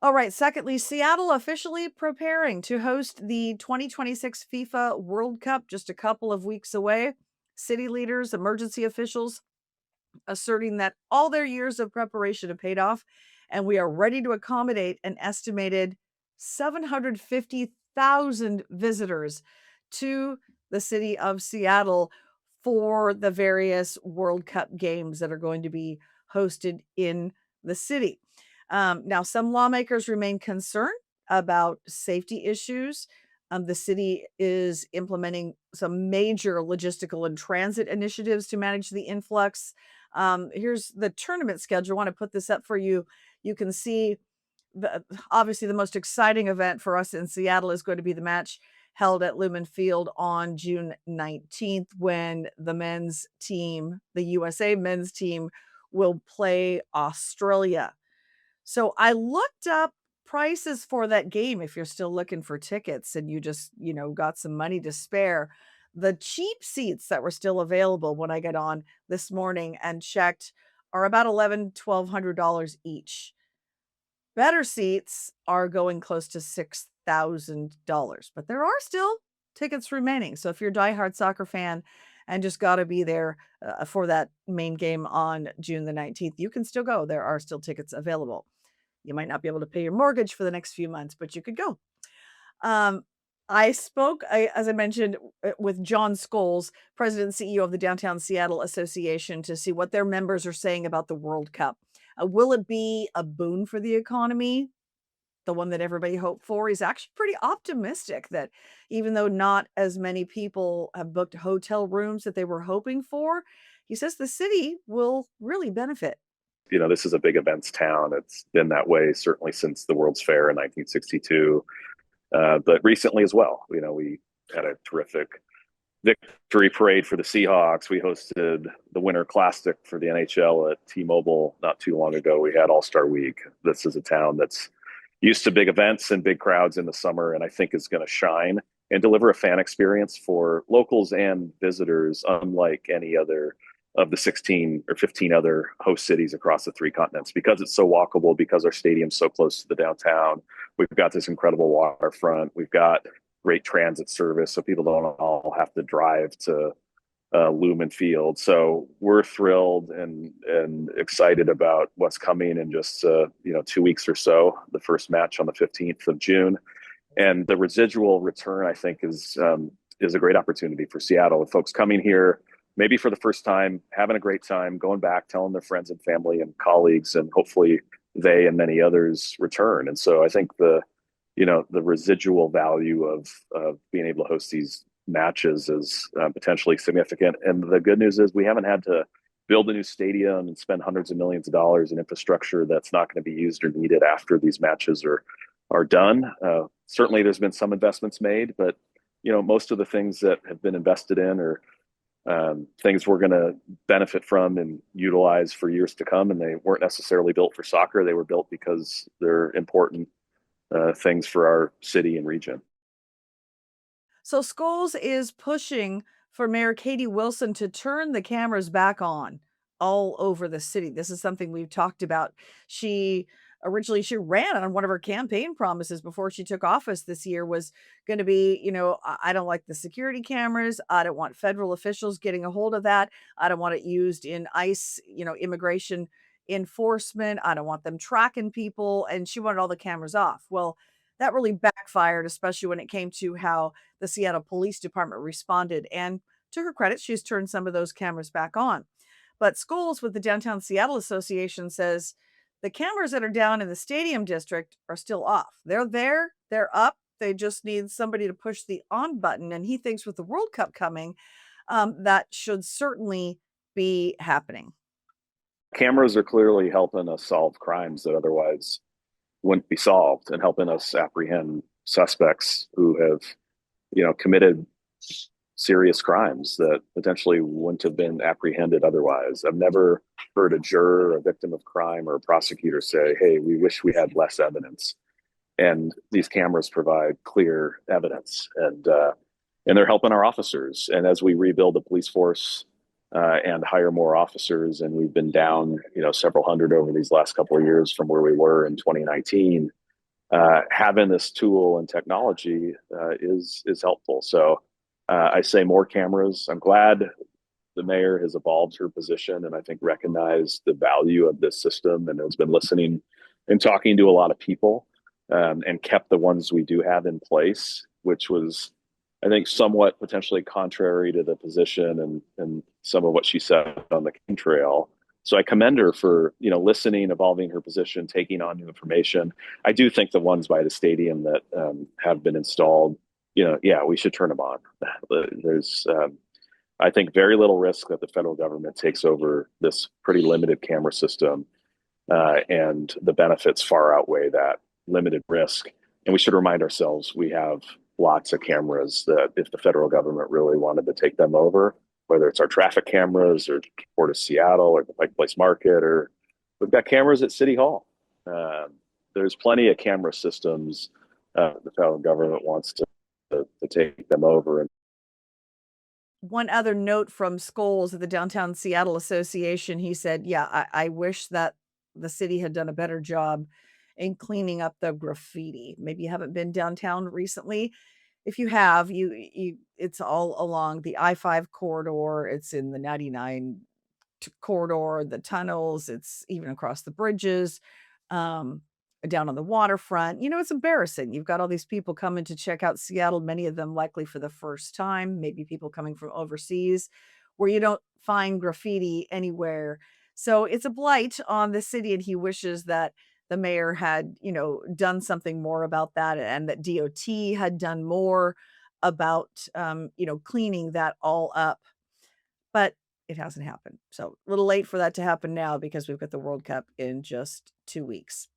All right. Secondly, Seattle officially preparing to host the 2026 FIFA World Cup just a couple of weeks away. City leaders, emergency officials asserting that all their years of preparation have paid off, and we are ready to accommodate an estimated 750,000 visitors to the city of Seattle for the various World Cup games that are going to be hosted in the city. Now, some lawmakers remain concerned about safety issues. The city is implementing some major logistical and transit initiatives to manage the influx. Here's the tournament schedule. I want to put this up for you. You can see obviously the most exciting event for us in Seattle is going to be the match held at Lumen Field on June 19th when the men's team, the USA men's team, will play Australia. So I looked up prices for that game if you're still looking for tickets and you just, got some money to spare. The cheap seats that were still available when I got on this morning and checked are about $1,100-$1,200 each. Better seats are going close to $6,000, but there are still tickets remaining. So if you're a diehard soccer fan and just got to be there for that main game on June the 19th, you can still go. There are still tickets available. You might not be able to pay your mortgage for the next few months, but you could go. Um, I spoke, as I mentioned, with John Scholes, President and CEO of the Downtown Seattle Association, to see what their members are saying about the World Cup. Will it be a boon for the economy? The one that everybody hoped for? He's actually pretty optimistic that even though not as many people have booked hotel rooms that they were hoping for, he says the city will really benefit. This is a big events town. It's been that way certainly since the World's Fair in 1962, but recently as well. We had a terrific victory parade for the Seahawks. We hosted the Winter Classic for the NHL at T-Mobile not too long ago. We had All-Star Week. This is a town that's used to big events and big crowds in the summer, and I think is going to shine and deliver a fan experience for locals and visitors unlike any other of the 16 or 15 other host cities across the three continents, because it's so walkable, because our stadium's so close to the downtown. We've got this incredible waterfront. We've got great transit service, so people don't all have to drive to Lumen Field. So we're thrilled and excited about what's coming in just 2 weeks or so. The first match on the 15th of June, and the residual return, I think, is a great opportunity for Seattle, with folks coming here maybe for the first time, having a great time, going back, telling their friends and family and colleagues, and hopefully they and many others return. And so I think the residual value of being able to host these matches is potentially significant. And the good news is we haven't had to build a new stadium and spend hundreds of millions of dollars in infrastructure that's not going to be used or needed after these matches are done. Certainly there's been some investments made, but most of the things that have been invested in are things we're going to benefit from and utilize for years to come. And they weren't necessarily built for soccer. They were built because they're important things for our city and region. So Scholes is pushing for Mayor Katie Wilson to turn the cameras back on all over the city. This is something we've talked about. She ran on one of her campaign promises before she took office this year was going to be, I don't like the security cameras. I don't want federal officials getting a hold of that. I don't want it used in ICE, immigration enforcement. I don't want them tracking people. And she wanted all the cameras off. Well, that really backfired, especially when it came to how the Seattle Police Department responded. And to her credit, she's turned some of those cameras back on. But Scholes with the Downtown Seattle Association says the cameras that are down in the stadium district are still off. They're there, they're up. They just need somebody to push the on button. And he thinks with the World Cup coming, that should certainly be happening. Cameras are clearly helping us solve crimes that otherwise wouldn't be solved, and helping us apprehend suspects who have, committed serious crimes that potentially wouldn't have been apprehended otherwise. I've never heard a juror, a victim of crime, or a prosecutor say, "Hey, we wish we had less evidence." And these cameras provide clear evidence, and they're helping our officers. And as we rebuild the police force and hire more officers, and we've been down, several hundred over these last couple of years from where we were in 2019. having this tool and technology is helpful. So I say more cameras. I'm glad the mayor has evolved her position and I think recognized the value of this system and has been listening and talking to a lot of people, and kept the ones we do have in place, which was, I think, somewhat potentially contrary to the position and some of what she said on the King Trail. So I commend her for, listening, evolving her position, taking on new information. I do think the ones by the stadium that have been installed, yeah, we should turn them on. There's I think very little risk that the federal government takes over this pretty limited camera system, and the benefits far outweigh that limited risk. And we should remind ourselves we have lots of cameras that if the federal government really wanted to take them over, whether it's our traffic cameras or Port of Seattle or the Pike Place Market, or we've got cameras at City Hall. There's plenty of camera systems. The federal government wants to take them over. And One other note from Scholes of the Downtown Seattle Association, he said, "Yeah, I wish that the city had done a better job in cleaning up the graffiti." Maybe you haven't been downtown recently. If you have, you it's all along the I-5 corridor, it's in the 99 corridor, the tunnels, it's even across the bridges, um, down on the waterfront. It's embarrassing. You've got all these people coming to check out Seattle, many of them likely for the first time, maybe people coming from overseas, where you don't find graffiti anywhere. So it's a blight on the city, and he wishes that the mayor had, done something more about that, and that DOT had done more about, cleaning that all up. But it hasn't happened. So, a little late for that to happen now because we've got the World Cup in just 2 weeks.